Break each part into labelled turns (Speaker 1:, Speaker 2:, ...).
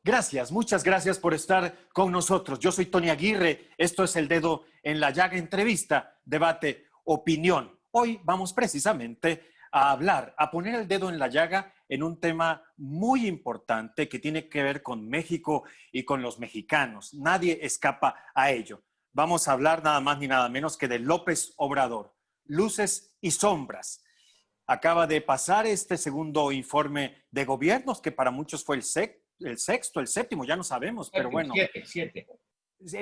Speaker 1: Gracias, muchas gracias por estar con nosotros. Yo soy Tony Aguirre, esto es El Dedo en la Llaga, entrevista, debate, opinión. Hoy vamos precisamente a hablar, a poner el dedo en la llaga en un tema muy importante que tiene que ver con México y con los mexicanos. Nadie escapa a ello. Vamos a hablar nada más ni nada menos que de López Obrador. Luces y sombras. Acaba de pasar este segundo informe de gobiernos, que para muchos fue el sexto, el séptimo, ya no sabemos, pero bueno.
Speaker 2: Siete.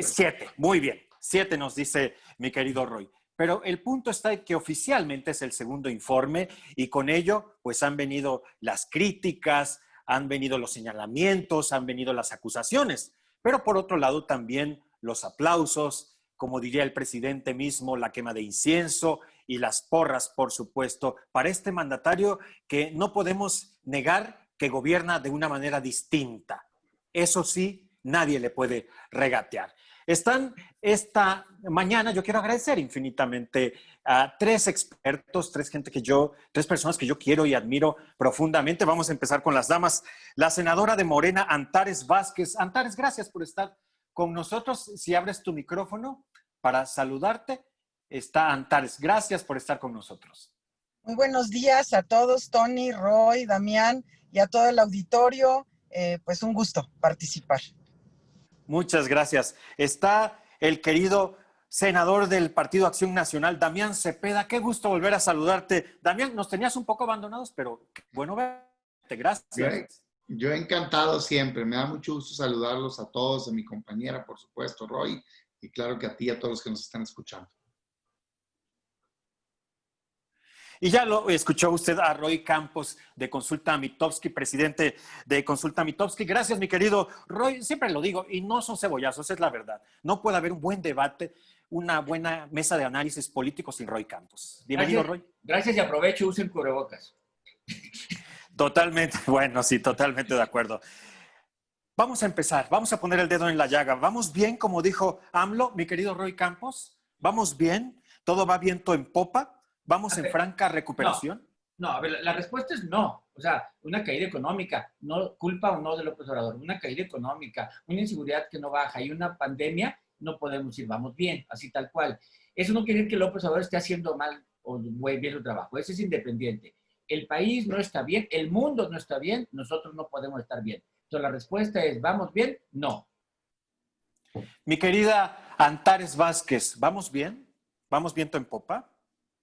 Speaker 1: Siete, muy bien. 7 nos dice mi querido Roy. Pero el punto está en que oficialmente es el segundo informe y con ello pues han venido las críticas, han venido los señalamientos, han venido las acusaciones. Pero por otro lado también los aplausos, como diría el presidente mismo, la quema de incienso y las porras, por supuesto, para este mandatario que no podemos negar que gobierna de una manera distinta. Eso sí, nadie le puede regatear. Están esta mañana, yo quiero agradecer infinitamente a 3 expertos, 3 personas que yo quiero y admiro profundamente. Vamos a empezar con las damas. La senadora de Morena, Antares Vázquez. Antares, gracias por estar con nosotros. Si abres tu micrófono para saludarte, está Antares. Gracias por estar con nosotros.
Speaker 3: Muy buenos días a todos, Tony, Roy, Damián y a todo el auditorio. Pues un gusto participar.
Speaker 1: Muchas gracias. Está el querido senador del Partido Acción Nacional, Damián Cepeda. Qué gusto volver a saludarte. Damián, nos tenías un poco abandonados, pero bueno verte. Gracias.
Speaker 4: Yo encantado siempre. Me da mucho gusto saludarlos a todos, a mi compañera, por supuesto, Roy, y claro que a ti y a todos los que nos están escuchando.
Speaker 1: Y ya lo escuchó usted a Roy Campos de Consulta Mitofsky, presidente de Consulta Mitofsky. Gracias, mi querido Roy. Siempre lo digo, y no son cebollazos, es la verdad. No puede haber un buen debate, una buena mesa de análisis político sin Roy Campos. Bienvenido,
Speaker 2: Gracias,
Speaker 1: Roy.
Speaker 2: Gracias y aprovecho, usen cubrebocas.
Speaker 1: Totalmente, bueno, sí, totalmente de acuerdo. Vamos a empezar, vamos a poner el dedo en la llaga. ¿Vamos bien, como dijo AMLO, mi querido Roy Campos? ¿Vamos bien? ¿Todo va viento en popa? ¿Vamos en franca recuperación?
Speaker 2: No, a ver, la respuesta es no. O sea, una caída económica, no culpa o no de López Obrador, una caída económica, una inseguridad que no baja y una pandemia, no podemos ir, vamos bien, así tal cual. Eso no quiere decir que López Obrador esté haciendo mal o bien su trabajo, eso es independiente. El país no está bien, el mundo no está bien, nosotros no podemos estar bien. Entonces la respuesta es, ¿vamos bien? No.
Speaker 1: Mi querida Antares Vázquez, ¿vamos bien? ¿Vamos viento en popa?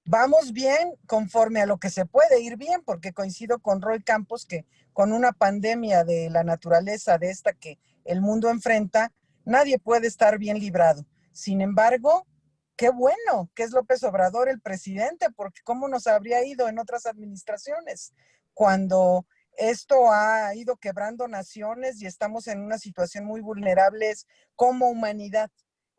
Speaker 3: Vamos bien conforme a lo que se puede ir bien, porque coincido con Roy Campos que con una pandemia de la naturaleza de esta que el mundo enfrenta, nadie puede estar bien librado. Sin embargo, qué bueno que es López Obrador el presidente, porque cómo nos habría ido en otras administraciones cuando esto ha ido quebrando naciones y estamos en una situación muy vulnerable como humanidad.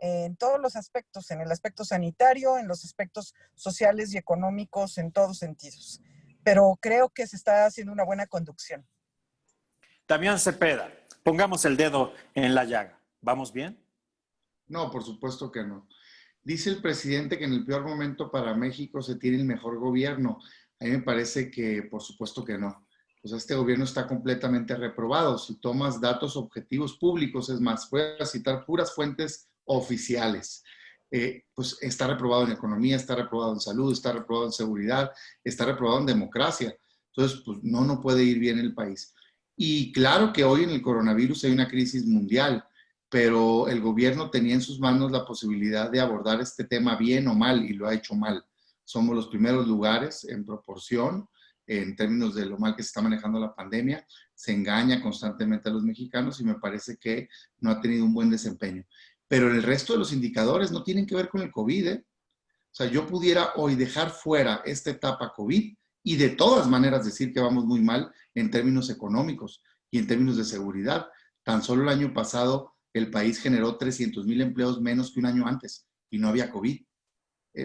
Speaker 3: En todos los aspectos, en el aspecto sanitario, en los aspectos sociales y económicos, en todos sentidos. Pero creo que se está haciendo una buena conducción.
Speaker 1: Damián Cepeda, pongamos el dedo en la llaga. ¿Vamos bien?
Speaker 4: No, por supuesto que no. Dice el presidente que en el peor momento para México se tiene el mejor gobierno. A mí me parece que, por supuesto que no. Pues este gobierno está completamente reprobado. Si tomas datos objetivos públicos, es más, voy a citar puras fuentes oficiales. Pues está reprobado en economía, está reprobado en salud, está reprobado en seguridad, está reprobado en democracia. Entonces, pues no puede ir bien el país. Y claro que hoy en el coronavirus hay una crisis mundial, pero el gobierno tenía en sus manos la posibilidad de abordar este tema bien o mal y lo ha hecho mal. Somos los primeros lugares en proporción en términos de lo mal que se está manejando la pandemia. Se engaña constantemente a los mexicanos y me parece que no ha tenido un buen desempeño. Pero el resto de los indicadores no tienen que ver con el COVID, ¿eh? O sea, yo pudiera hoy dejar fuera esta etapa COVID y de todas maneras decir que vamos muy mal en términos económicos y en términos de seguridad. Tan solo el año pasado el país generó 300,000 empleos menos que un año antes y no había COVID.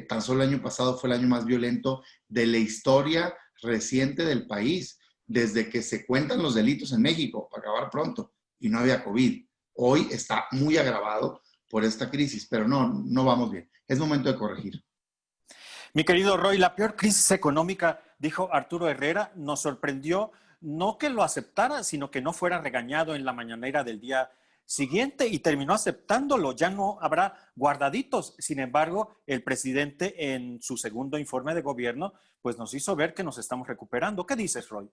Speaker 4: Tan solo el año pasado fue el año más violento de la historia reciente del país, desde que se cuentan los delitos en México, para acabar pronto, y no había COVID. Hoy está muy agravado por esta crisis, pero no vamos bien. Es momento de corregir.
Speaker 1: Mi querido Roy, la peor crisis económica, dijo Arturo Herrera, nos sorprendió no que lo aceptara, sino que no fuera regañado en la mañanera del día siguiente y terminó aceptándolo. Ya no habrá guardaditos. Sin embargo, el presidente en su segundo informe de gobierno, pues nos hizo ver que nos estamos recuperando. ¿Qué dices, Roy?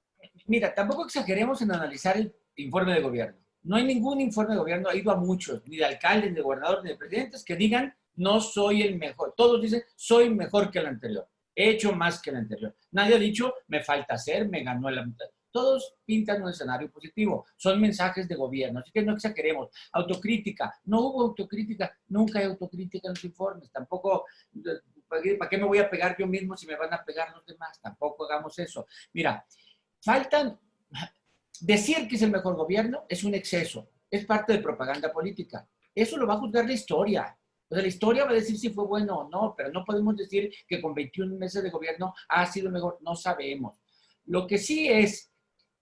Speaker 2: Mira, tampoco exageremos en analizar el informe de gobierno. No hay ningún informe de gobierno, ha ido a muchos, ni de alcaldes, ni de gobernadores, ni de presidentes, que digan, no soy el mejor. Todos dicen, soy mejor que el anterior. He hecho más que el anterior. Nadie ha dicho, me falta hacer, me ganó la mitad. Todos pintan un escenario positivo. Son mensajes de gobierno, así que no exageremos. Autocrítica. No hubo autocrítica. Nunca hay autocrítica en los informes. Tampoco, ¿para qué me voy a pegar yo mismo si me van a pegar los demás? Tampoco hagamos eso. Mira, faltan... Decir que es el mejor gobierno es un exceso. Es parte de propaganda política. Eso lo va a juzgar la historia. O sea, la historia va a decir si fue bueno o no, pero no podemos decir que con 21 meses de gobierno ha sido mejor. No sabemos. Lo que sí es,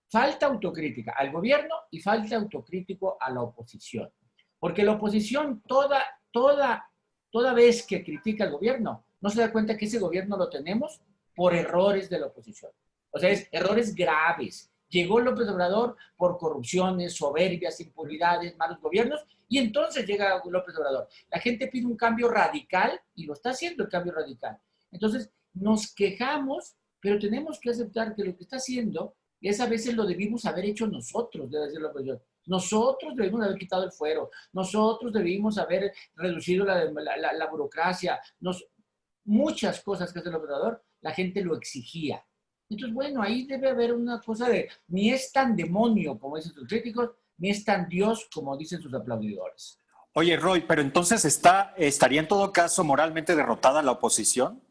Speaker 2: falta autocrítica al gobierno y falta autocrítico a la oposición. Porque la oposición toda vez que critica al gobierno, no se da cuenta que ese gobierno lo tenemos por errores de la oposición. O sea, es errores graves. Llegó López Obrador por corrupciones, soberbias, impunidades, malos gobiernos, y entonces llega López Obrador. La gente pide un cambio radical y lo está haciendo el cambio radical. Entonces, nos quejamos, pero tenemos que aceptar que lo que está haciendo es a veces lo debimos haber hecho nosotros, debe decir López Obrador. Nosotros debimos haber quitado el fuero, nosotros debimos haber reducido la burocracia, muchas cosas que hace el López Obrador, la gente lo exigía. Entonces, bueno, ahí debe haber una cosa de, ni es tan demonio, como dicen sus críticos, ni es tan Dios, como dicen sus aplaudidores.
Speaker 1: Oye, Roy, pero entonces ¿estaría en todo caso moralmente derrotada la oposición?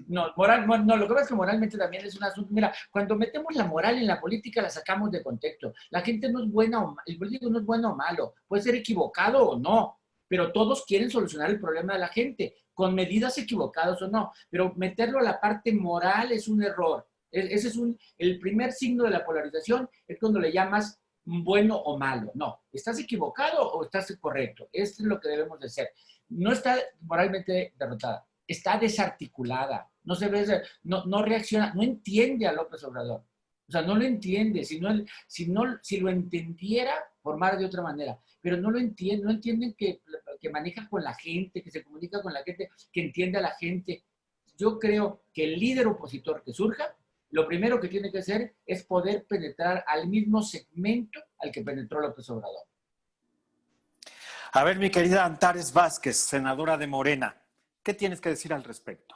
Speaker 2: No, lo que pasa es que moralmente también es un asunto. Mira, cuando metemos la moral en la política, la sacamos de contexto. La gente no es buena el político no es bueno o malo, puede ser equivocado o no, pero todos quieren solucionar el problema de la gente, con medidas equivocadas o no, pero meterlo a la parte moral es un error. Ese es el primer signo de la polarización, es cuando le llamas bueno o malo. No, ¿estás equivocado o estás correcto? Esto es lo que debemos de ser. No está moralmente derrotada, está desarticulada, no reacciona, no entiende a López Obrador. O sea, no lo entiende. Si lo entendiera, formara de otra manera. Pero no lo entiende, no entienden que maneja con la gente, que se comunica con la gente, que entiende a la gente. Yo creo que el líder opositor que surja, lo primero que tiene que hacer es poder penetrar al mismo segmento al que penetró López Obrador.
Speaker 1: A ver, mi querida Antares Vázquez, senadora de Morena, ¿qué tienes que decir al respecto?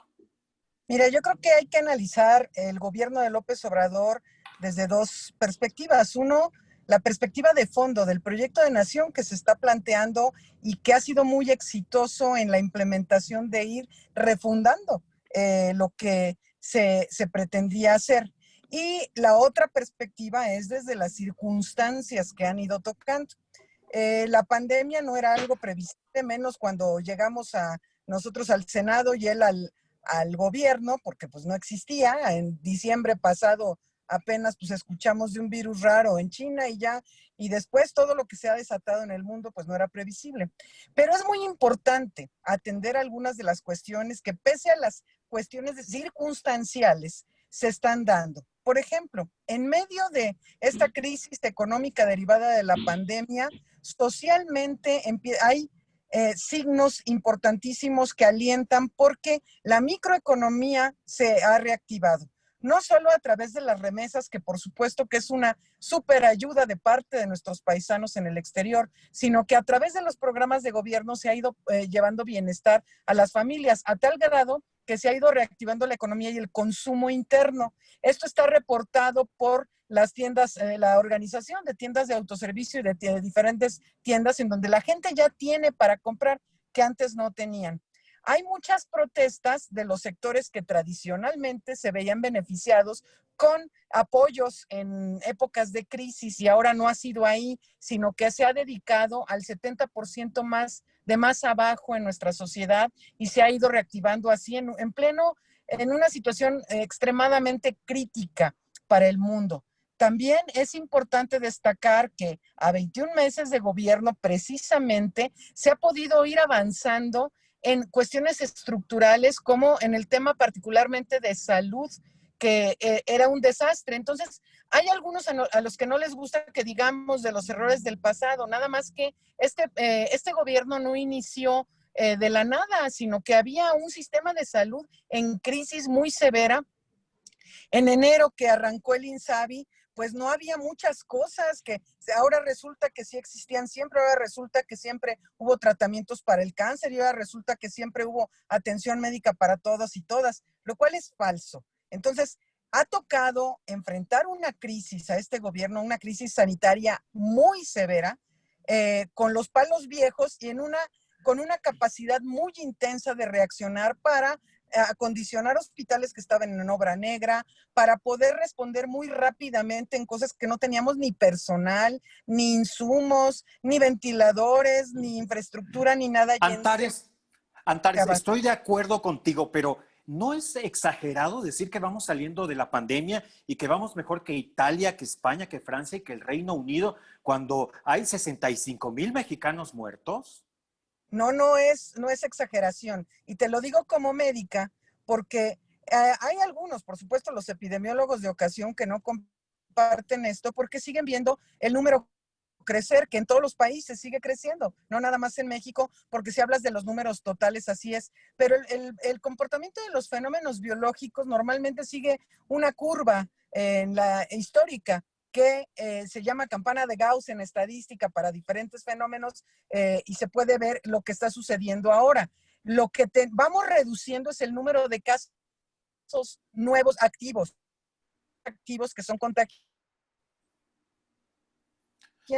Speaker 3: Mira, yo creo que hay que analizar el gobierno de López Obrador desde dos perspectivas. Uno, la perspectiva de fondo del proyecto de nación que se está planteando y que ha sido muy exitoso en la implementación de ir refundando lo que se pretendía hacer. Y la otra perspectiva es desde las circunstancias que han ido tocando. La pandemia no era algo previsible, menos cuando llegamos nosotros al Senado y él al gobierno, porque pues no existía. En diciembre pasado apenas pues escuchamos de un virus raro en China y después todo lo que se ha desatado en el mundo pues no era previsible. Pero es muy importante atender algunas de las cuestiones que pese a las cuestiones circunstanciales se están dando. Por ejemplo, en medio de esta crisis económica derivada de la pandemia, socialmente hay signos importantísimos que alientan porque la microeconomía se ha reactivado. No solo a través de las remesas, que por supuesto que es una súper ayuda de parte de nuestros paisanos en el exterior, sino que a través de los programas de gobierno se ha ido llevando bienestar a las familias, a tal grado que se ha ido reactivando la economía y el consumo interno. Esto está reportado por las tiendas, la organización de tiendas de autoservicio y de diferentes tiendas en donde la gente ya tiene para comprar que antes no tenían. Hay muchas protestas de los sectores que tradicionalmente se veían beneficiados con apoyos en épocas de crisis y ahora no ha sido ahí, sino que se ha dedicado al 70% más de más abajo en nuestra sociedad y se ha ido reactivando así en una situación extremadamente crítica para el mundo. También es importante destacar que a 21 meses de gobierno precisamente se ha podido ir avanzando en cuestiones estructurales como en el tema particularmente de salud, que era un desastre. Entonces, hay algunos a los que no les gusta que digamos de los errores del pasado, nada más que este gobierno no inició de la nada, sino que había un sistema de salud en crisis muy severa. En enero que arrancó el INSABI, pues no había muchas cosas que ahora resulta que sí existían siempre, ahora resulta que siempre hubo tratamientos para el cáncer y ahora resulta que siempre hubo atención médica para todos y todas, lo cual es falso. Entonces, ha tocado enfrentar una crisis a este gobierno, una crisis sanitaria muy severa, con los palos viejos y con una capacidad muy intensa de reaccionar para acondicionar hospitales que estaban en obra negra, para poder responder muy rápidamente en cosas que no teníamos ni personal, ni insumos, ni ventiladores, ni infraestructura, ni nada.
Speaker 1: Antares, estoy de acuerdo contigo, pero ¿no es exagerado decir que vamos saliendo de la pandemia y que vamos mejor que Italia, que España, que Francia y que el Reino Unido cuando hay 65,000 mexicanos muertos?
Speaker 3: No es exageración. Y te lo digo como médica, porque hay algunos, por supuesto, los epidemiólogos de ocasión que no comparten esto, porque siguen viendo el número crecer, que en todos los países sigue creciendo, no nada más en México, porque si hablas de los números totales, así es. Pero el comportamiento de los fenómenos biológicos normalmente sigue una curva en la histórica, que se llama campana de Gauss en estadística para diferentes fenómenos, y se puede ver lo que está sucediendo ahora. Lo que vamos reduciendo es el número de casos nuevos activos que son contagiantes.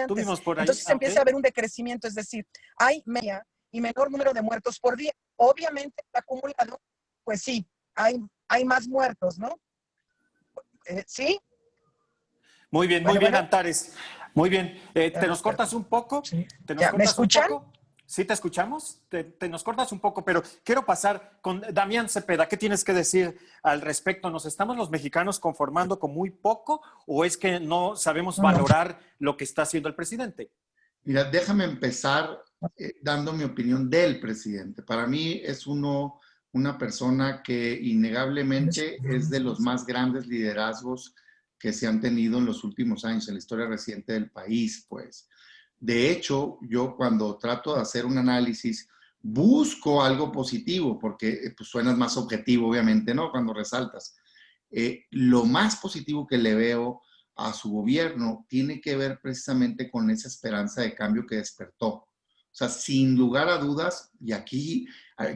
Speaker 1: Tuvimos por ahí,
Speaker 3: Entonces empieza a haber un decrecimiento, es decir, hay media y menor número de muertos por día. Obviamente, acumulado, pues sí, hay más muertos, ¿no? ¿Sí?
Speaker 1: Muy bien, muy bien, Antares. Muy bien. ¿Te nos cortas un poco?
Speaker 3: Sí.
Speaker 1: ¿Te nos cortas
Speaker 3: ¿Me escuchan?
Speaker 1: un poco? Sí, te escuchamos. Te nos cortas un poco, pero quiero pasar con Damián Cepeda. ¿Qué tienes que decir al respecto? ¿Nos estamos los mexicanos conformando con muy poco o es que no sabemos valorar lo que está haciendo el presidente?
Speaker 4: Mira, déjame empezar dando mi opinión del presidente. Para mí es una persona que innegablemente es de los más grandes liderazgos que se han tenido en los últimos años, en la historia reciente del país, pues. De hecho, yo cuando trato de hacer un análisis, busco algo positivo, porque pues, suenas más objetivo, obviamente, ¿no? Cuando resaltas. Lo más positivo que le veo a su gobierno tiene que ver precisamente con esa esperanza de cambio que despertó. O sea, sin lugar a dudas, y aquí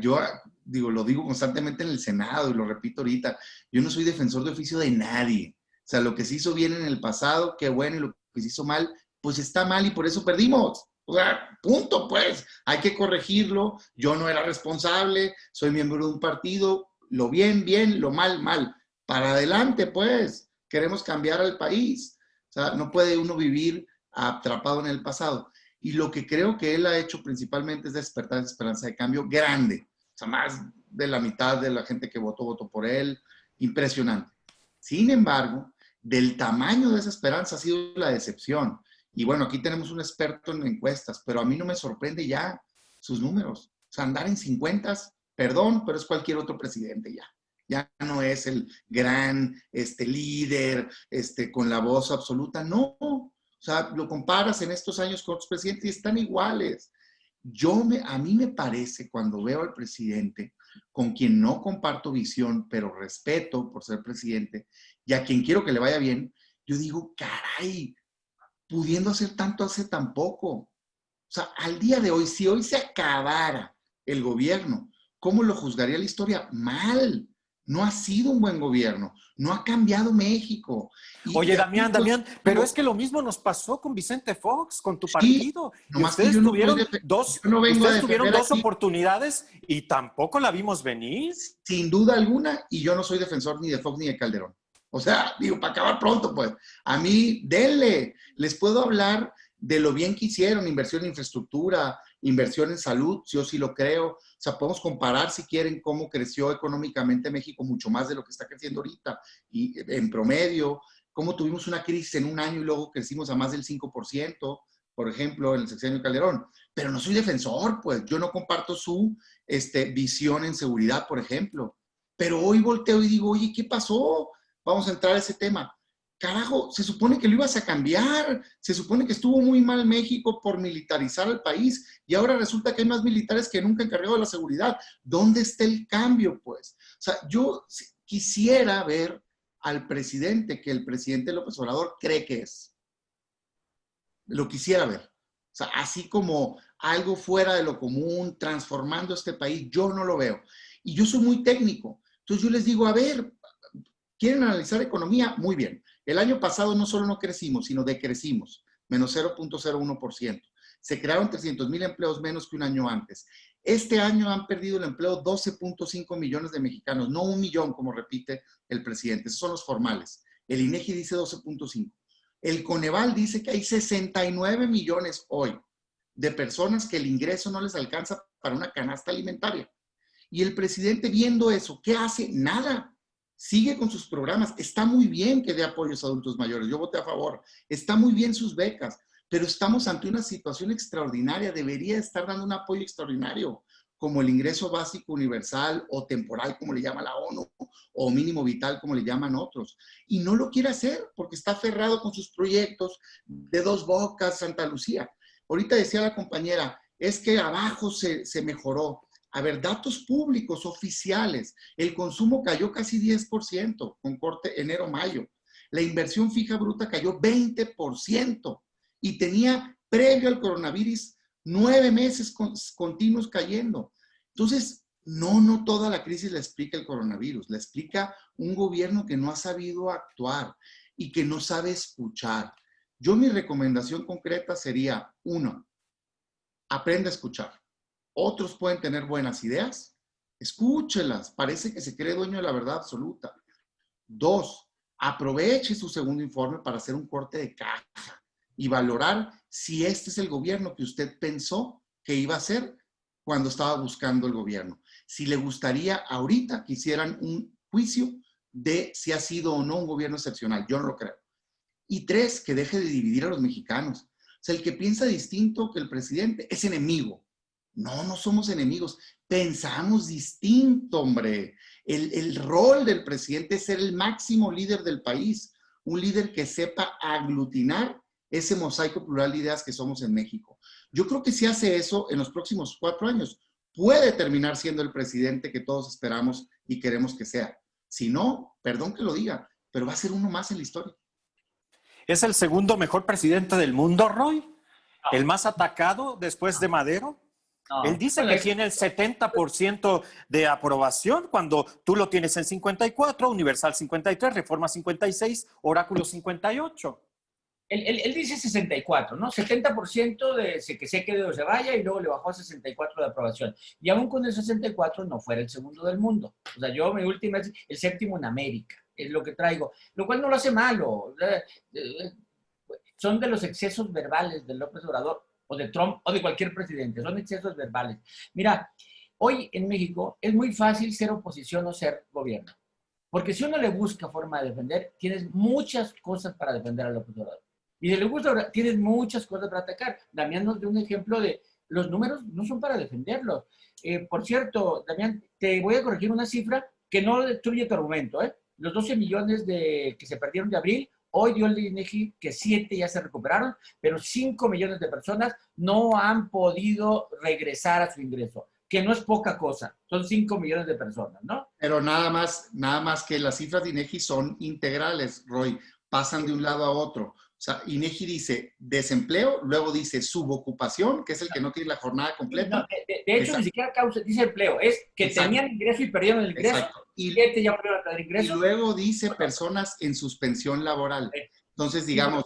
Speaker 4: yo lo digo constantemente en el Senado y lo repito ahorita, yo no soy defensor de oficio de nadie. O sea, lo que se hizo bien en el pasado, qué bueno, y lo que se hizo mal, pues está mal y por eso perdimos. O sea, punto, pues. Hay que corregirlo. Yo no era responsable, soy miembro de un partido, lo bien, bien, lo mal, mal. Para adelante, pues. Queremos cambiar al país. O sea, no puede uno vivir atrapado en el pasado. Y lo que creo que él ha hecho principalmente es despertar esa esperanza de cambio grande. O sea, más de la mitad de la gente que votó por él. Impresionante. Sin embargo, del tamaño de esa esperanza ha sido la decepción. Y bueno, aquí tenemos un experto en encuestas, pero a mí no me sorprende ya sus números. O sea, andar en 50, perdón, pero es cualquier otro presidente ya. Ya no es el gran líder con la voz absoluta. No, o sea, lo comparas en estos años con otros presidentes y están iguales. A mí me parece, cuando veo al presidente, con quien no comparto visión, pero respeto por ser presidente, y a quien quiero que le vaya bien, yo digo, caray, pudiendo hacer tanto hace tan poco. O sea, al día de hoy, si hoy se acabara el gobierno, ¿cómo lo juzgaría la historia? Mal. No ha sido un buen gobierno. No ha cambiado México.
Speaker 1: Oye, Damián, pero es que lo mismo nos pasó con Vicente Fox, con tu partido. Y
Speaker 4: nomás que
Speaker 1: ustedes
Speaker 4: yo no
Speaker 1: tuvieron
Speaker 4: vengo
Speaker 1: dos oportunidades y tampoco la vimos venir.
Speaker 4: Sin duda alguna, y yo no soy defensor ni de Fox ni de Calderón. O sea, digo, para acabar pronto, pues. A mí, denle. Les puedo hablar de lo bien que hicieron, inversión en infraestructura, inversión en salud, yo sí lo creo. O sea, podemos comparar, si quieren, cómo creció económicamente México mucho más de lo que está creciendo ahorita. Y en promedio, cómo tuvimos una crisis en un año y luego crecimos a más del 5%, por ejemplo, en el sexenio de Calderón. Pero no soy defensor, pues. Yo no comparto su visión en seguridad, por ejemplo. Pero hoy volteo y digo, oye, ¿qué pasó? vamos a entrar a ese tema. Carajo, se supone que lo ibas a cambiar, se supone que estuvo muy mal México por militarizar el país y ahora resulta que hay más militares que nunca encargados de la seguridad. ¿Dónde está el cambio, pues? O sea, yo quisiera ver al presidente que el presidente López Obrador cree que es. Lo quisiera ver. O sea, así como algo fuera de lo común, transformando este país, yo no lo veo. Y yo soy muy técnico. Entonces yo les digo, a ver, ¿quieren analizar economía? Muy bien. El año pasado no solo no crecimos, sino decrecimos, menos 0.01%. Se crearon 300,000 empleos menos que un año antes. Este año han perdido el empleo 12.5 millones de mexicanos, no 1 millón, como repite el presidente. Esos son los formales. El INEGI dice 12.5. El Coneval dice que hay 69 millones hoy de personas que el ingreso no les alcanza para una canasta alimentaria. Y el presidente, viendo eso, ¿qué hace? Nada. Sigue con sus programas. Está muy bien que dé apoyos a adultos mayores. Yo voté a favor. Está muy bien sus becas. Pero estamos ante una situación extraordinaria. Debería estar dando un apoyo extraordinario, como el ingreso básico universal o temporal, como le llama la ONU, o mínimo vital, como le llaman otros. Y no lo quiere hacer porque está aferrado con sus proyectos de Dos Bocas, Santa Lucía. Ahorita decía la compañera, es que abajo se mejoró. A ver, datos públicos oficiales. El consumo cayó casi 10% con corte enero-mayo. La inversión fija bruta cayó 20% y tenía, previo al coronavirus, 9 meses continuos cayendo. Entonces, no toda la crisis la explica el coronavirus, la explica un gobierno que no ha sabido actuar y que no sabe escuchar. Yo mi recomendación concreta sería, 1, aprende a escuchar. Otros pueden tener buenas ideas, escúchelas, parece que se cree dueño de la verdad absoluta. 2, aproveche su segundo informe para hacer un corte de caja y valorar si este es el gobierno que usted pensó que iba a ser cuando estaba buscando el gobierno. Si le gustaría ahorita que hicieran un juicio de si ha sido o no un gobierno excepcional. Yo no lo creo. Y 3, que deje de dividir a los mexicanos. O sea, el que piensa distinto que el presidente es enemigo. No somos enemigos. Pensamos distinto, hombre. El rol del presidente es ser el máximo líder del país. Un líder que sepa aglutinar ese mosaico plural de ideas que somos en México. Yo creo que si hace eso en los próximos 4 años, puede terminar siendo el presidente que todos esperamos y queremos que sea. Si no, perdón que lo diga, pero va a ser uno más en la historia.
Speaker 1: ¿Es el segundo mejor presidente del mundo, Roy? ¿El más atacado después de Madero?
Speaker 2: No.
Speaker 1: Él dice que tiene el 70% de aprobación cuando tú lo tienes en 54, Universal 53, Reforma 56, Oráculo 58.
Speaker 2: Él dice 64, ¿no? 70% de que se quede o se vaya y luego le bajó a 64 de aprobación. Y aún con el 64 no fuera el segundo del mundo. O sea, mi última es el séptimo en América, es lo que traigo. Lo cual no lo hace malo. Son de los excesos verbales de López Obrador o de Trump o de cualquier presidente. Son excesos verbales. Mira, hoy en México es muy fácil ser oposición o ser gobierno. Porque si uno le busca forma de defender, tienes muchas cosas para defender a López Obrador. Y si le gusta, tienes muchas cosas para atacar. Damián nos dio un ejemplo de los números no son para defenderlos. Por cierto, Damián, te voy a corregir una cifra que no destruye tu argumento. Los 12 millones que se perdieron de abril, hoy dio el INEGI que 7 ya se recuperaron, pero 5 millones de personas no han podido regresar a su ingreso, que no es poca cosa, son 5 millones de personas, ¿no?
Speaker 4: Pero nada más que las cifras de INEGI son integrales, Roy, pasan de un lado a otro. O sea, INEGI dice desempleo, luego dice subocupación, que es el que no tiene la jornada completa.
Speaker 2: No, de hecho, ni siquiera dice empleo, es que
Speaker 4: Exacto.
Speaker 2: tenían ingreso y perdieron el ingreso.
Speaker 4: Exacto. Y,
Speaker 2: ya volvieron a tener ingreso.
Speaker 4: Y luego dice personas en suspensión laboral. Entonces, digamos,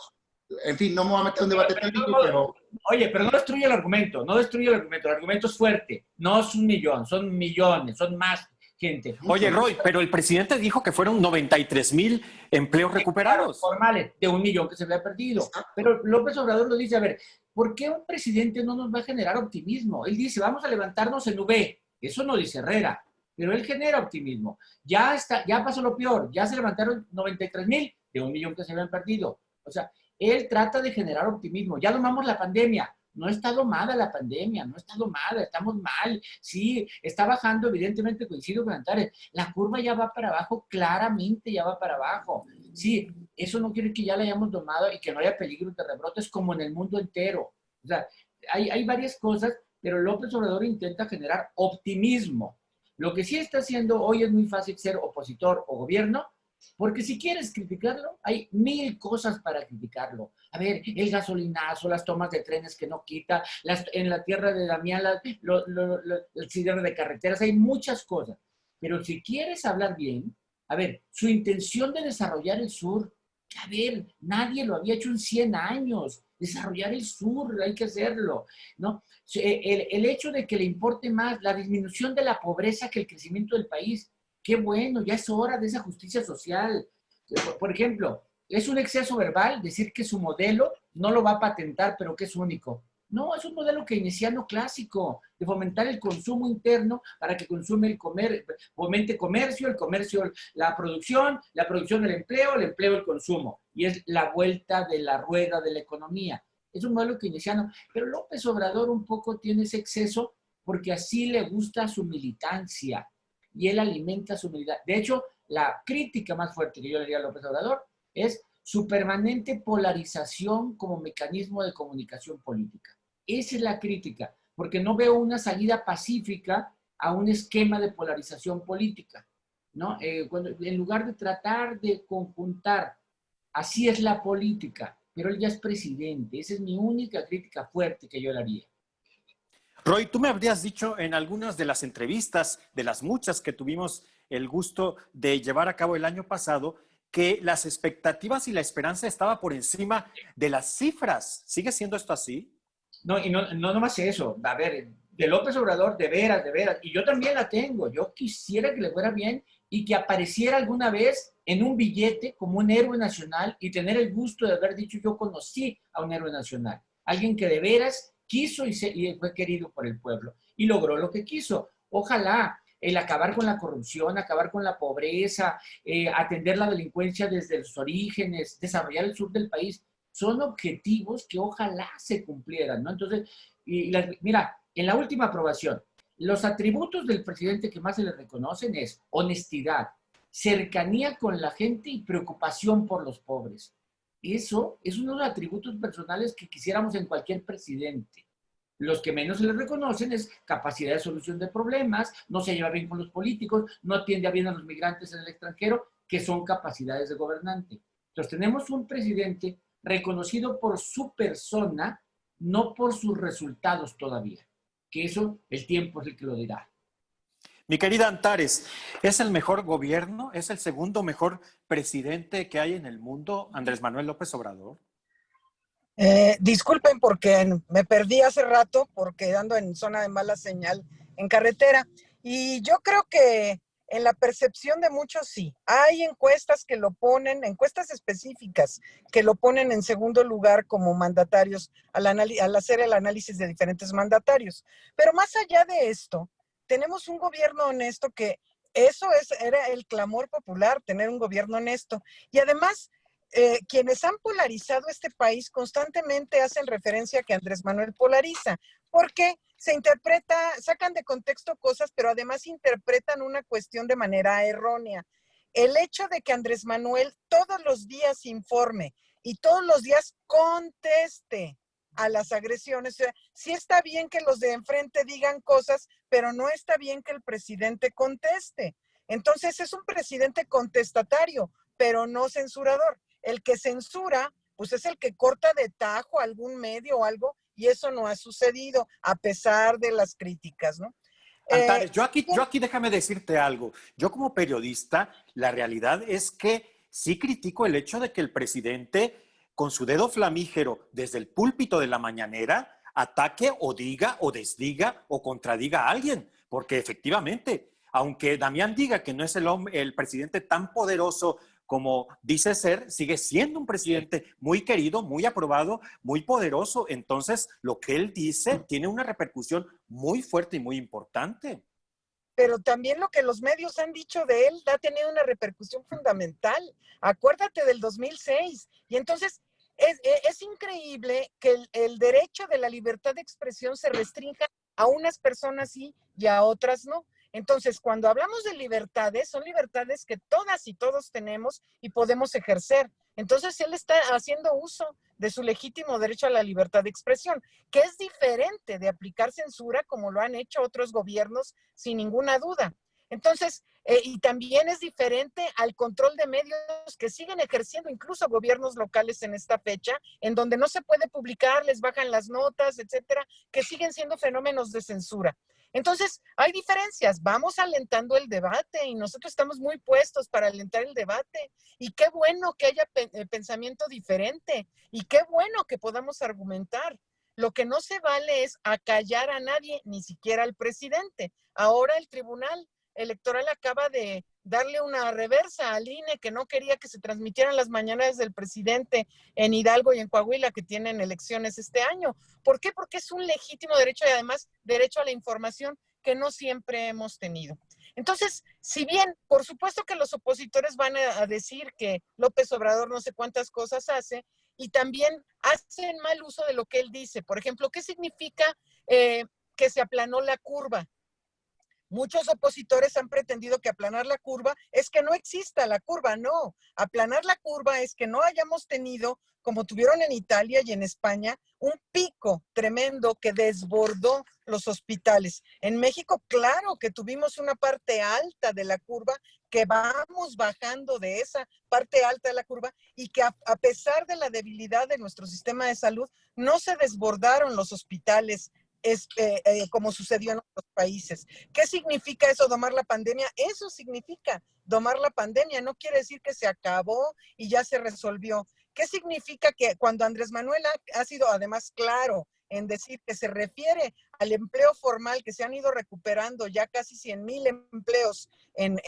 Speaker 4: en fin, no me voy a meter en un debate técnico, pero...
Speaker 2: Oye, pero no destruye el argumento, el argumento es fuerte, no es 1 millón, son millones, son más gente.
Speaker 1: Oye, Roy, pero el presidente dijo que fueron 93,000 empleos recuperados.
Speaker 2: Formales, de 1 millón que se había perdido.
Speaker 4: Exacto.
Speaker 2: Pero López Obrador lo dice, a ver, ¿por qué un presidente no nos va a generar optimismo? Él dice, vamos a levantarnos en V. Eso no dice Herrera, pero él genera optimismo. Ya pasó lo peor, ya se levantaron 93,000 de 1 millón que se habían perdido. O sea, él trata de generar optimismo. Ya domamos la pandemia. no está domada la pandemia, no está domada, estamos mal. Sí, está bajando, evidentemente coincido con Antares. La curva ya va para abajo, claramente ya va para abajo. Sí, eso no quiere que ya la hayamos domado y que no haya peligro de rebrotes como en el mundo entero. O sea, hay varias cosas, pero López Obrador intenta generar optimismo. Lo que sí está haciendo hoy es muy fácil ser opositor o gobierno, porque si quieres criticarlo, hay 1000 cosas para criticarlo. A ver, el gasolinazo, las tomas de trenes que no quita, en la tierra de Damián, el cierre de carreteras, hay muchas cosas. Pero si quieres hablar bien, a ver, su intención de desarrollar el sur, a ver, nadie lo había hecho en 100 años. Desarrollar el sur, hay que hacerlo, ¿no? El hecho de que le importe más la disminución de la pobreza que el crecimiento del país, qué bueno, ya es hora de esa justicia social. Por ejemplo, es un exceso verbal decir que su modelo no lo va a patentar, pero que es único. No, es un modelo keynesiano clásico, de fomentar el consumo interno para que consume fomente comercio, el comercio la producción el empleo el consumo. Y es la vuelta de la rueda de la economía. Es un modelo keynesiano, pero López Obrador un poco tiene ese exceso porque así le gusta su militancia y él alimenta su militancia. De hecho, la crítica más fuerte que yo le haría a López Obrador es su permanente polarización como mecanismo de comunicación política. Esa es la crítica, porque no veo una salida pacífica a un esquema de polarización política, ¿no? En lugar de tratar de conjuntar, así es la política, pero él ya es presidente. Esa es mi única crítica fuerte que yo le haría.
Speaker 1: Roy, tú me habrías dicho en algunas de las entrevistas, de las muchas que tuvimos el gusto de llevar a cabo el año pasado, que las expectativas y la esperanza estaba por encima de las cifras. ¿Sigue siendo esto así?
Speaker 2: No, y no nomás eso. A ver, de López Obrador, de veras, y yo también la tengo. Yo quisiera que le fuera bien y que apareciera alguna vez en un billete como un héroe nacional y tener el gusto de haber dicho yo conocí a un héroe nacional. Alguien que de veras quiso y fue querido por el pueblo y logró lo que quiso. Ojalá el acabar con la corrupción, acabar con la pobreza, atender la delincuencia desde los orígenes, desarrollar el sur del país, son objetivos que ojalá se cumplieran, ¿no? Entonces, mira, en la última aprobación, los atributos del presidente que más se le reconocen es honestidad, cercanía con la gente y preocupación por los pobres. Eso es uno de los atributos personales que quisiéramos en cualquier presidente. Los que menos se les reconocen es capacidad de solución de problemas, no se lleva bien con los políticos, no atiende bien a los migrantes en el extranjero, que son capacidades de gobernante. Entonces tenemos un presidente reconocido por su persona, no por sus resultados todavía. Que eso, el tiempo es el que lo dirá.
Speaker 1: Mi querida Antares, ¿es el mejor gobierno? ¿Es el segundo mejor presidente que hay en el mundo, Andrés Manuel López Obrador?
Speaker 3: Disculpen porque me perdí hace rato porque ando en zona de mala señal en carretera. Y yo creo que en la percepción de muchos sí. Hay encuestas que lo ponen, encuestas específicas, que lo ponen en segundo lugar como mandatarios al hacer el análisis de diferentes mandatarios. Pero más allá de esto, tenemos un gobierno honesto que era el clamor popular, tener un gobierno honesto. Y además, quienes han polarizado este país constantemente hacen referencia a que Andrés Manuel polariza, porque se interpreta, sacan de contexto cosas, pero además interpretan una cuestión de manera errónea. El hecho de que Andrés Manuel todos los días informe y todos los días conteste a las agresiones, o sea, sí está bien que los de enfrente digan cosas, pero no está bien que el presidente conteste. Entonces es un presidente contestatario, pero no censurador. El que censura, pues es el que corta de tajo algún medio o algo, y eso no ha sucedido, a pesar de las críticas, ¿no?
Speaker 1: Antares, yo aquí déjame decirte algo. Yo como periodista, la realidad es que sí critico el hecho de que el presidente, con su dedo flamígero desde el púlpito de la mañanera, ataque o diga o desdiga o contradiga a alguien, porque efectivamente, aunque Damián diga que no es el presidente tan poderoso como dice ser, sigue siendo un presidente muy querido, muy aprobado, muy poderoso. Entonces, lo que él dice tiene una repercusión muy fuerte y muy importante.
Speaker 3: Pero también lo que los medios han dicho de él ha tenido una repercusión fundamental. Acuérdate del 2006. Y entonces, es increíble que el derecho de la libertad de expresión se restrinja a unas personas sí y a otras no. Entonces, cuando hablamos de libertades, son libertades que todas y todos tenemos y podemos ejercer. Entonces, él está haciendo uso de su legítimo derecho a la libertad de expresión, que es diferente de aplicar censura como lo han hecho otros gobiernos, sin ninguna duda. Entonces, y también es diferente al control de medios que siguen ejerciendo incluso gobiernos locales en esta fecha, en donde no se puede publicar, les bajan las notas, etcétera, que siguen siendo fenómenos de censura. Entonces, hay diferencias, vamos alentando el debate y nosotros estamos muy puestos para alentar el debate. Y qué bueno que haya pensamiento diferente y qué bueno que podamos argumentar. Lo que no se vale es acallar a nadie, ni siquiera al presidente. Ahora el Tribunal Electoral acaba de darle una reversa al INE que no quería que se transmitieran las mañanas del presidente en Hidalgo y en Coahuila, que tienen elecciones este año. ¿Por qué? Porque es un legítimo derecho y además derecho a la información que no siempre hemos tenido. Entonces, si bien, por supuesto que los opositores van a decir que López Obrador no sé cuántas cosas hace, y también hacen mal uso de lo que él dice. Por ejemplo, ¿qué significa que se aplanó la curva? Muchos opositores han pretendido que aplanar la curva es que no exista la curva. No, aplanar la curva es que no hayamos tenido, como tuvieron en Italia y en España, un pico tremendo que desbordó los hospitales. En México, claro que tuvimos una parte alta de la curva, que vamos bajando de esa parte alta de la curva y que a pesar de la debilidad de nuestro sistema de salud, no se desbordaron los hospitales como sucedió en otros países. ¿Qué significa eso, domar la pandemia? Eso significa domar la pandemia. No quiere decir que se acabó y ya se resolvió. ¿Qué significa? Que cuando Andrés Manuel ha sido además claro en decir que se refiere al empleo formal, que se han ido recuperando ya casi 100,000 empleos en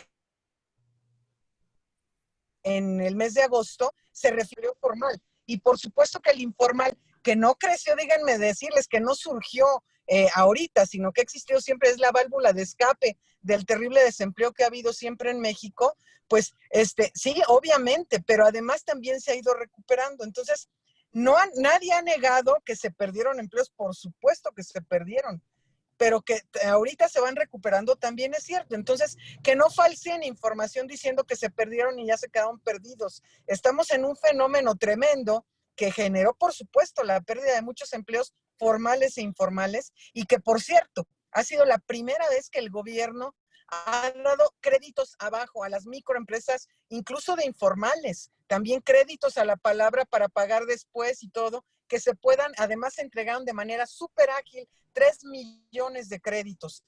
Speaker 3: el mes de agosto, se refirió formal. Y por supuesto que el informal, que no creció, díganme decirles, que no surgió ahorita, sino que existió siempre, es la válvula de escape del terrible desempleo que ha habido siempre en México, pues sí, obviamente, pero además también se ha ido recuperando. Entonces, nadie ha negado que se perdieron empleos, por supuesto que se perdieron, pero que ahorita se van recuperando también es cierto. Entonces, que no falseen información diciendo que se perdieron y ya se quedaron perdidos. Estamos en un fenómeno tremendo que generó, por supuesto, la pérdida de muchos empleos formales e informales y que, por cierto, ha sido la primera vez que el gobierno ha dado créditos abajo a las microempresas, incluso de informales, también créditos a la palabra para pagar después y todo, que se puedan, además se entregaron de manera súper ágil 3 millones de créditos.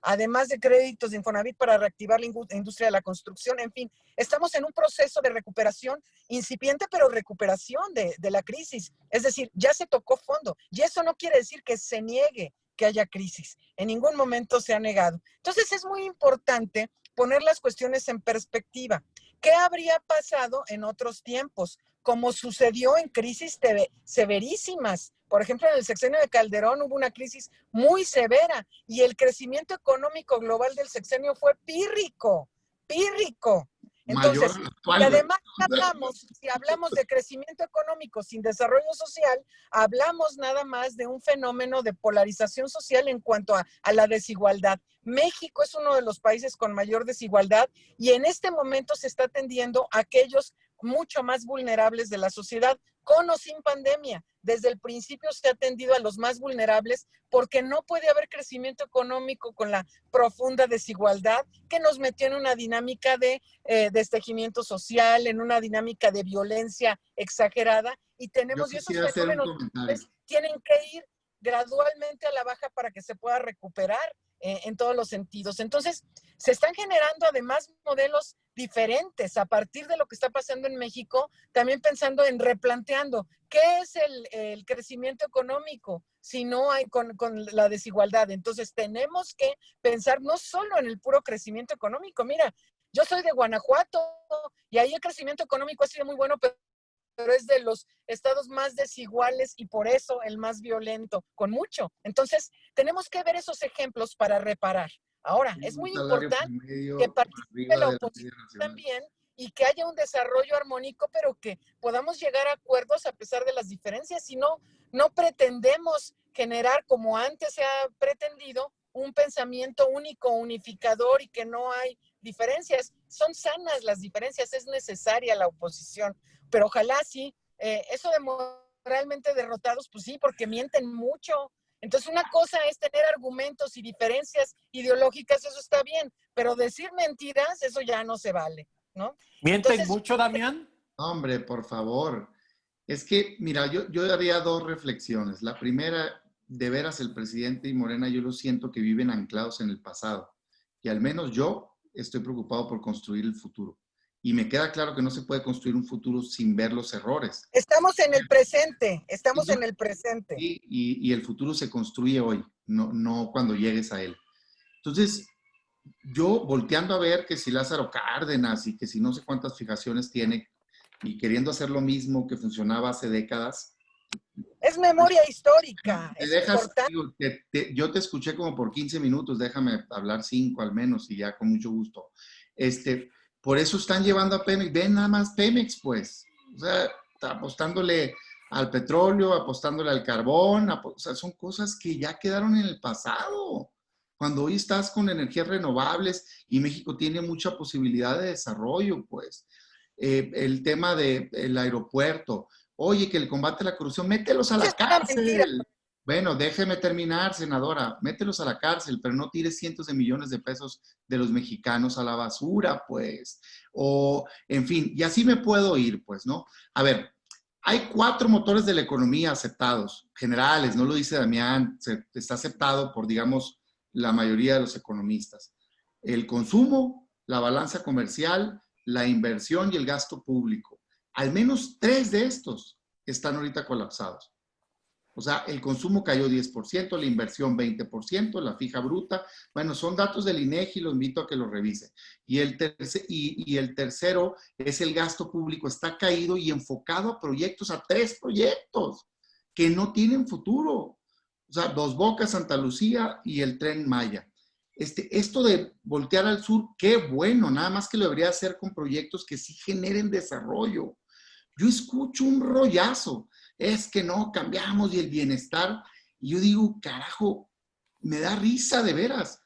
Speaker 3: Además de créditos de Infonavit para reactivar la industria de la construcción, en fin, estamos en un proceso de recuperación incipiente, pero recuperación de la crisis. Es decir, ya se tocó fondo y eso no quiere decir que se niegue que haya crisis. En ningún momento se ha negado. Entonces es muy importante poner las cuestiones en perspectiva. ¿Qué habría pasado en otros tiempos? Como sucedió en crisis severísimas. Por ejemplo, en el sexenio de Calderón hubo una crisis muy severa y el crecimiento económico global del sexenio fue pírrico, pírrico. Entonces, y además si hablamos de crecimiento económico sin desarrollo social, hablamos nada más de un fenómeno de polarización social en cuanto a la desigualdad. México es uno de los países con mayor desigualdad y en este momento se está atendiendo a aquellos mucho más vulnerables de la sociedad, con o sin pandemia. Desde el principio se ha atendido a los más vulnerables porque no puede haber crecimiento económico con la profunda desigualdad que nos metió en una dinámica de destejimiento social, en una dinámica de violencia exagerada y esos fenómenos tienen que ir gradualmente a la baja para que se pueda recuperar en todos los sentidos. Entonces, se están generando además modelos diferentes a partir de lo que está pasando en México, también pensando en replanteando qué es el crecimiento económico si no hay con la desigualdad. Entonces, tenemos que pensar no solo en el puro crecimiento económico. Mira, yo soy de Guanajuato y ahí el crecimiento económico ha sido muy bueno, pero es de los estados más desiguales y por eso el más violento, con mucho. Entonces, tenemos que ver esos ejemplos para reparar. Ahora, es muy importante que participe la oposición también y que haya un desarrollo armónico, pero que podamos llegar a acuerdos a pesar de las diferencias. Si no, no pretendemos generar, como antes se ha pretendido, un pensamiento único, unificador y que no hay diferencias. Son sanas las diferencias, es necesaria la oposición, pero ojalá sí, eso de moralmente derrotados, pues sí, porque mienten mucho. Entonces una cosa es tener argumentos y diferencias ideológicas, eso está bien, pero decir mentiras, eso ya no se vale, ¿no?
Speaker 1: ¿Mienten
Speaker 3: Entonces,
Speaker 1: mucho, Damián?
Speaker 4: Hombre, por favor. Es que, mira, yo haría dos reflexiones. La primera, de veras, el presidente y Morena, yo lo siento que viven anclados en el pasado. Y al menos yo estoy preocupado por construir el futuro. Y me queda claro que no se puede construir un futuro sin ver los errores.
Speaker 3: estamos en el presente,
Speaker 4: Y,
Speaker 3: estamos en el presente.
Speaker 4: y el futuro se construye hoy, no cuando llegues a él. Entonces, yo volteando a ver que si Lázaro Cárdenas y que si no sé cuántas fijaciones tiene y queriendo hacer lo mismo que funcionaba hace décadas.
Speaker 3: Es memoria histórica,
Speaker 4: Te
Speaker 3: es
Speaker 4: dejas,
Speaker 3: importante.
Speaker 4: digo, yo te escuché como por 15 minutos, déjame hablar 5 al menos y ya con mucho gusto. Por eso están llevando a Pemex, ven nada más Pemex pues, o sea, apostándole al petróleo, apostándole al carbón, o sea, son cosas que ya quedaron en el pasado. Cuando hoy estás con energías renovables y México tiene mucha posibilidad de desarrollo, pues. El tema del aeropuerto, oye, que el combate a la corrupción, mételos a
Speaker 3: Eso
Speaker 4: la
Speaker 3: es una mentira.
Speaker 4: cárcel. Bueno, déjeme terminar, senadora, mételos a la cárcel, pero no tires cientos de millones de pesos de los mexicanos a la basura, pues. O, en fin, y así me puedo ir, pues, ¿no? A ver, hay 4 motores de la economía aceptados, generales, no lo dice Damián, está aceptado por, digamos, la mayoría de los economistas. El consumo, la balanza comercial, la inversión y el gasto público. Al menos 3 de estos están ahorita colapsados. O sea, el consumo cayó 10%, la inversión 20%, la fija bruta. Bueno, son datos del INEGI, lo invito a que lo revise. Y el tercero es el gasto público. Está caído y enfocado a proyectos, a 3 proyectos que no tienen futuro. O sea, Dos Bocas, Santa Lucía y el Tren Maya. Esto de voltear al sur, qué bueno, nada más que lo debería hacer con proyectos que sí generen desarrollo. Yo escucho un rollazo, es que no cambiamos y el bienestar, y yo digo, carajo, me da risa de veras.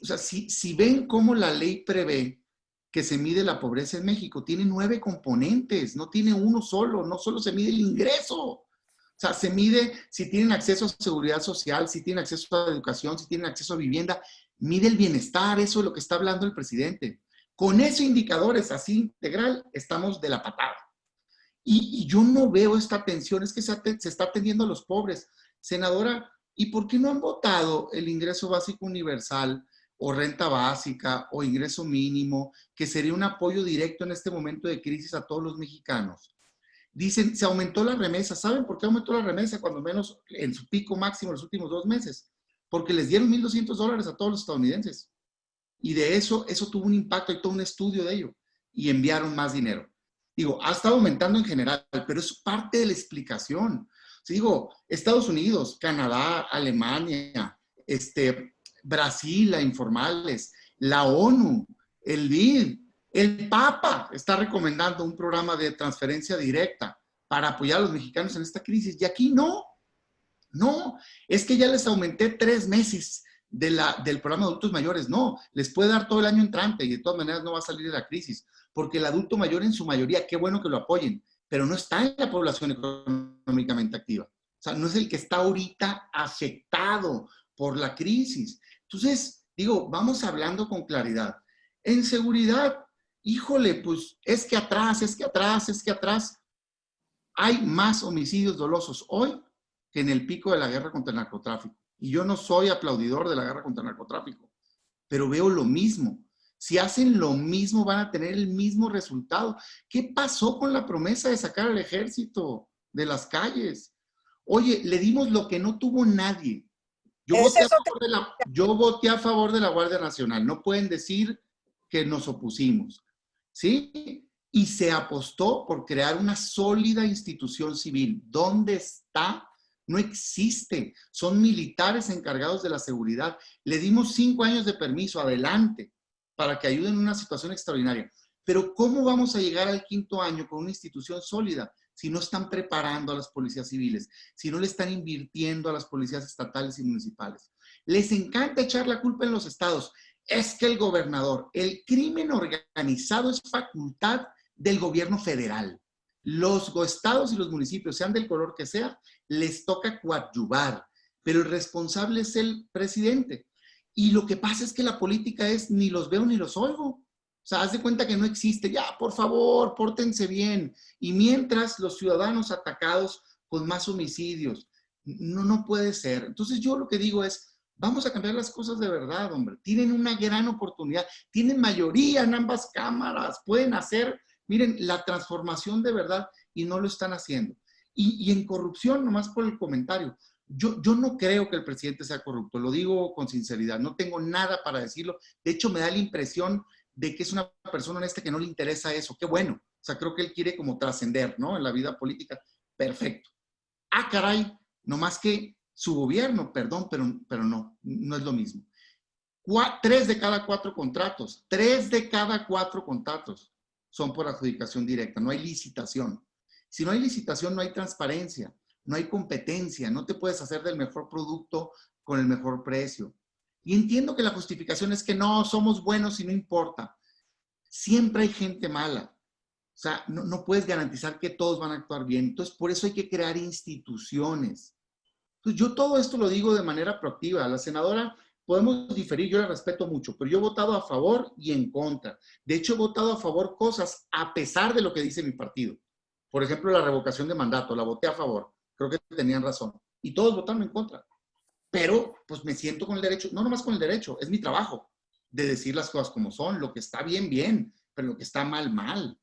Speaker 4: O sea, si ven cómo la ley prevé que se mide la pobreza en México, tiene 9 componentes, no tiene uno solo, no solo se mide el ingreso. O sea, se mide si tienen acceso a seguridad social, si tienen acceso a educación, si tienen acceso a vivienda, mide el bienestar, eso es lo que está hablando el presidente. Con esos indicadores así integral, estamos de la patada. Y yo no veo esta atención, es que se está atendiendo a los pobres. Senadora, ¿y por qué no han votado el ingreso básico universal o renta básica o ingreso mínimo, que sería un apoyo directo en este momento de crisis a todos los mexicanos? Dicen, se aumentó la remesa. ¿Saben por qué aumentó la remesa cuando menos en su pico máximo los últimos 2 meses? Porque les dieron $1,200 a todos los estadounidenses. Y de eso tuvo un impacto, hay todo un estudio de ello. Y enviaron más dinero. Digo, ha estado aumentando en general, pero es parte de la explicación. Digo, Estados Unidos, Canadá, Alemania, Brasil, la informales, la ONU, el BID, el Papa está recomendando un programa de transferencia directa para apoyar a los mexicanos en esta crisis. Y aquí no, es que ya les aumenté 3 meses del programa de adultos mayores. No, les puede dar todo el año entrante y de todas maneras no va a salir de la crisis. Porque el adulto mayor en su mayoría, qué bueno que lo apoyen, pero no está en la población económicamente activa. O sea, no es el que está ahorita afectado por la crisis. Entonces, digo, vamos hablando con claridad. En seguridad, híjole, pues es que atrás hay más homicidios dolosos hoy que en el pico de la guerra contra el narcotráfico. Y yo no soy aplaudidor de la guerra contra el narcotráfico, pero veo lo mismo. Si hacen lo mismo, van a tener el mismo resultado. ¿Qué pasó con la promesa de sacar al ejército de las calles? Oye, le dimos lo que no tuvo nadie. Yo voté a favor de la Guardia Nacional. No pueden decir que nos opusimos, ¿sí? Y se apostó por crear una sólida institución civil. ¿Dónde está? No existe. Son militares encargados de la seguridad. Le dimos 5 años de permiso, adelante, para que ayuden en una situación extraordinaria. Pero ¿cómo vamos a llegar al 5º año con una institución sólida si no están preparando a las policías civiles, si no le están invirtiendo a las policías estatales y municipales? Les encanta echar la culpa en los estados. Es que el gobernador, el crimen organizado es facultad del gobierno federal. Los estados y los municipios, sean del color que sea, les toca coadyuvar, pero el responsable es el presidente. Y lo que pasa es que la política es ni los veo ni los oigo. O sea, haz de cuenta que no existe. Ya, por favor, pórtense bien. Y mientras los ciudadanos atacados con más homicidios. No puede ser. Entonces yo lo que digo es, vamos a cambiar las cosas de verdad, hombre. Tienen una gran oportunidad. Tienen mayoría en ambas cámaras. Pueden hacer, miren, la transformación de verdad y no lo están haciendo. Y en corrupción, nomás por el comentario, yo no creo que el presidente sea corrupto, lo digo con sinceridad, no tengo nada para decirlo. De hecho, me da la impresión de que es una persona honesta que no le interesa eso. Qué bueno. O sea, creo que él quiere como trascender, ¿no? En la vida política. Perfecto. Ah, caray, nomás que su gobierno, perdón, pero no es lo mismo. 3 de cada 4 contratos, 3 de cada 4 contratos son por adjudicación directa, no hay licitación. Si no hay licitación, no hay transparencia, no hay competencia, no te puedes hacer del mejor producto con el mejor precio. Y entiendo que la justificación es que no, somos buenos y no importa. Siempre hay gente mala. O sea, no puedes garantizar que todos van a actuar bien. Entonces, por eso hay que crear instituciones. Entonces, yo todo esto lo digo de manera proactiva. La senadora, podemos diferir, yo la respeto mucho, pero yo he votado a favor y en contra. De hecho, he votado a favor cosas a pesar de lo que dice mi partido. Por ejemplo, la revocación de mandato, la voté a favor. Creo que tenían razón. Y todos votaron en contra. Pero, pues me siento con el derecho, no nomás con el derecho, es mi trabajo de decir las cosas como son. Lo que está bien, bien, pero lo que está mal, mal.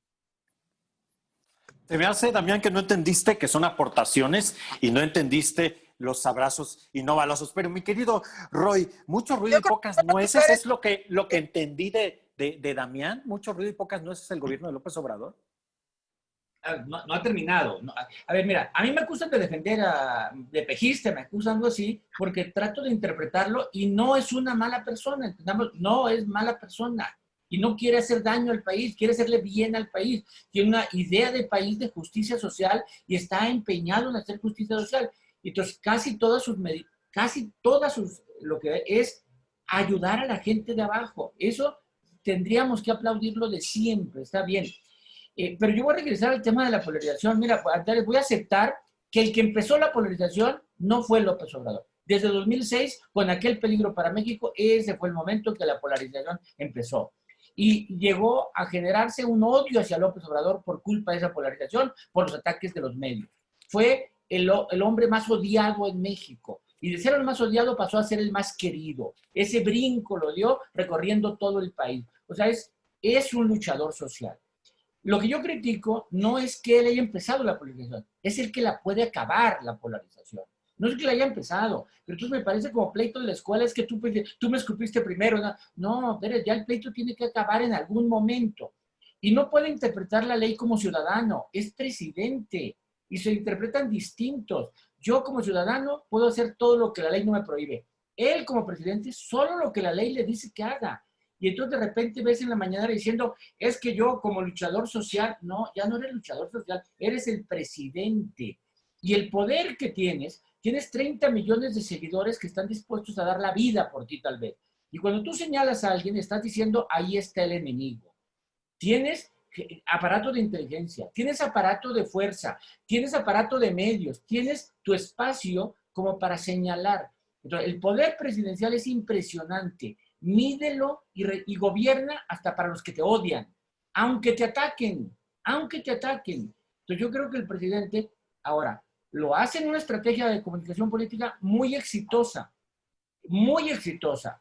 Speaker 1: Se me hace, Damián, que no entendiste que son aportaciones y no entendiste los abrazos y no balazos. Pero mi querido Roy, mucho ruido y pocas nueces es lo que entendí de Damián. Mucho ruido y pocas nueces el gobierno de López Obrador.
Speaker 2: No ha terminado. No. A ver, mira, a mí me acusan de defender de pejista, me acusan algo así, porque trato de interpretarlo y no es una mala persona, entendamos, no es mala persona. Y no quiere hacer daño al país, quiere hacerle bien al país. Tiene una idea de país de justicia social y está empeñado en hacer justicia social. Entonces, lo que es ayudar a la gente de abajo. Eso tendríamos que aplaudirlo de siempre, está bien. Pero yo voy a regresar al tema de la polarización. Mira, voy a aceptar que el que empezó la polarización no fue López Obrador. Desde 2006, con aquel peligro para México, ese fue el momento en que la polarización empezó. Y llegó a generarse un odio hacia López Obrador por culpa de esa polarización, por los ataques de los medios. Fue el hombre más odiado en México. Y de ser el más odiado pasó a ser el más querido. Ese brinco lo dio recorriendo todo el país. O sea, es un luchador social. Lo que yo critico no es que él haya empezado la polarización, es el que la puede acabar, la polarización. No es que la haya empezado, pero entonces me parece como pleito de la escuela, es que tú me escupiste primero. No, pero ya el pleito tiene que acabar en algún momento. Y no puede interpretar la ley como ciudadano, es presidente y se interpretan distintos. Yo como ciudadano puedo hacer todo lo que la ley no me prohíbe. Él como presidente, solo lo que la ley le dice que haga. Y entonces de repente ves en la mañana diciendo, es que yo como luchador social, no, ya no eres luchador social, eres el presidente. Y el poder que tienes 30 millones de seguidores que están dispuestos a dar la vida por ti tal vez. Y cuando tú señalas a alguien, estás diciendo, ahí está el enemigo. Tienes aparato de inteligencia, tienes aparato de fuerza, tienes aparato de medios, tienes tu espacio como para señalar. Entonces, el poder presidencial es impresionante. Mídelo y gobierna hasta para los que te odian, aunque te ataquen. Entonces yo creo que el presidente ahora lo hace en una estrategia de comunicación política muy exitosa, muy exitosa.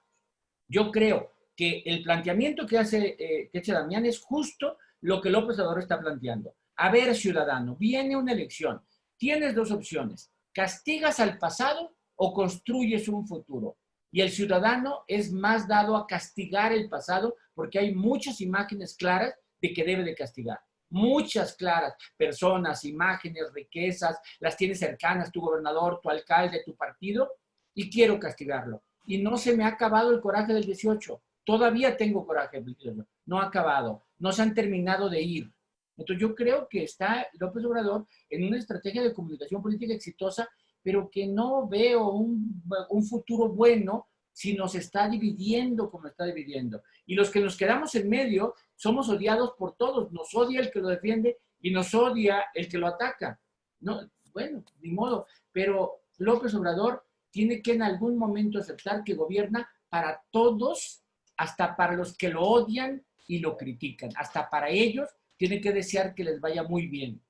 Speaker 2: Yo creo que el planteamiento que hace Damián es justo lo que López Obrador está planteando. A ver, ciudadano, viene una elección, tienes 2 opciones, castigas al pasado o construyes un futuro. Y el ciudadano es más dado a castigar el pasado porque hay muchas imágenes claras de que debe de castigar. Muchas claras, personas, imágenes, riquezas, las tienes cercanas, tu gobernador, tu alcalde, tu partido, y quiero castigarlo. Y no se me ha acabado el coraje del 18. Todavía tengo coraje del 18. No ha acabado. no se han terminado de ir. Entonces yo creo que está López Obrador en una estrategia de comunicación política exitosa, pero que no veo un futuro bueno si nos está dividiendo como está dividiendo. Y los que nos quedamos en medio somos odiados por todos. Nos odia el que lo defiende y nos odia el que lo ataca. No, bueno, ni modo. Pero López Obrador tiene que en algún momento aceptar que gobierna para todos, hasta para los que lo odian y lo critican. Hasta para ellos tiene que desear que les vaya muy bien.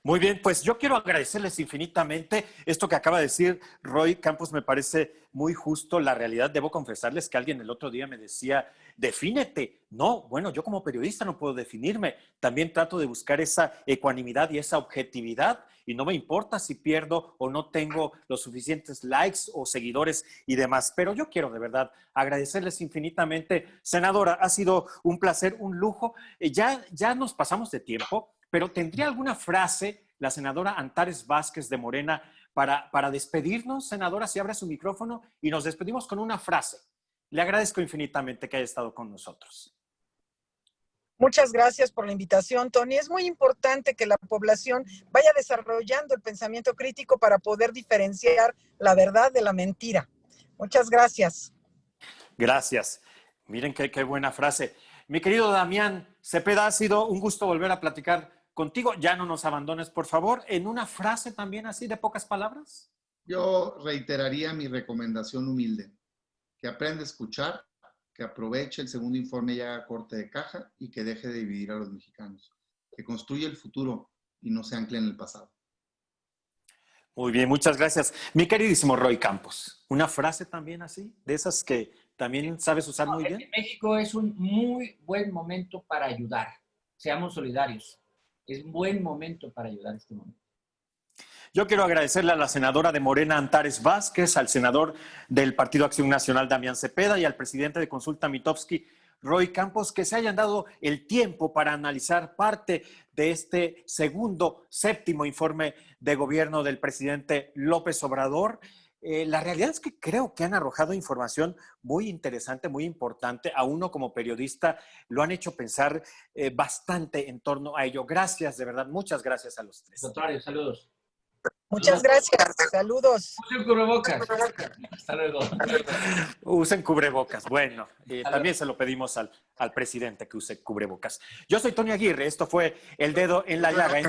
Speaker 1: Muy bien, pues yo quiero agradecerles infinitamente. Esto que acaba de decir Roy Campos me parece muy justo. La realidad, debo confesarles que alguien el otro día me decía, defínete. No, bueno, yo como periodista no puedo definirme. También trato de buscar esa ecuanimidad y esa objetividad y no me importa si pierdo o no tengo los suficientes likes o seguidores y demás. Pero yo quiero de verdad agradecerles infinitamente. Senadora, ha sido un placer, un lujo. Ya nos pasamos de tiempo. Pero ¿tendría alguna frase la senadora Antares Vázquez de Morena para despedirnos, senadora, si abre su micrófono y nos despedimos con una frase? Le agradezco infinitamente que haya estado con nosotros.
Speaker 3: Muchas gracias por la invitación, Tony. Es muy importante que la población vaya desarrollando el pensamiento crítico para poder diferenciar la verdad de la mentira. Muchas gracias.
Speaker 1: Gracias. Miren qué buena frase. Mi querido Damián Cepeda, ha sido un gusto volver a platicar contigo. Ya no nos abandones, por favor, en una frase también así de pocas palabras.
Speaker 4: Yo reiteraría mi recomendación humilde, que aprenda a escuchar, que aproveche el segundo informe y haga corte de caja y que deje de dividir a los mexicanos, que construya el futuro y no se ancle en el pasado.
Speaker 1: Muy bien, muchas gracias. Mi queridísimo Roy Campos, una frase también así, de esas que también sabes usar muy bien.
Speaker 2: México es un muy buen momento para ayudar. Seamos solidarios. Es un buen momento para ayudar en este momento.
Speaker 1: Yo quiero agradecerle a la senadora de Morena, Antares Vázquez, al senador del Partido Acción Nacional, Damián Cepeda, y al presidente de Consulta Mitofsky, Roy Campos, que se hayan dado el tiempo para analizar parte de este séptimo informe de gobierno del presidente López Obrador. La realidad es que creo que han arrojado información muy interesante, muy importante. A uno como periodista lo han hecho pensar bastante en torno a ello. Gracias, de verdad, muchas gracias a los tres.
Speaker 2: Contrario, saludos.
Speaker 3: Muchas gracias. Saludos.
Speaker 2: Usen cubrebocas. Hasta luego.
Speaker 1: Usen cubrebocas. Bueno, también se lo pedimos al presidente que use cubrebocas. Yo soy Tony Aguirre. Esto fue El Dedo en la Llaga.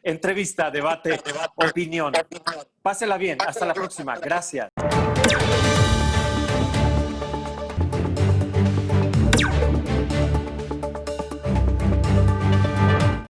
Speaker 1: Entrevista, debate, opinión. Pásela bien. Hasta la próxima. Gracias.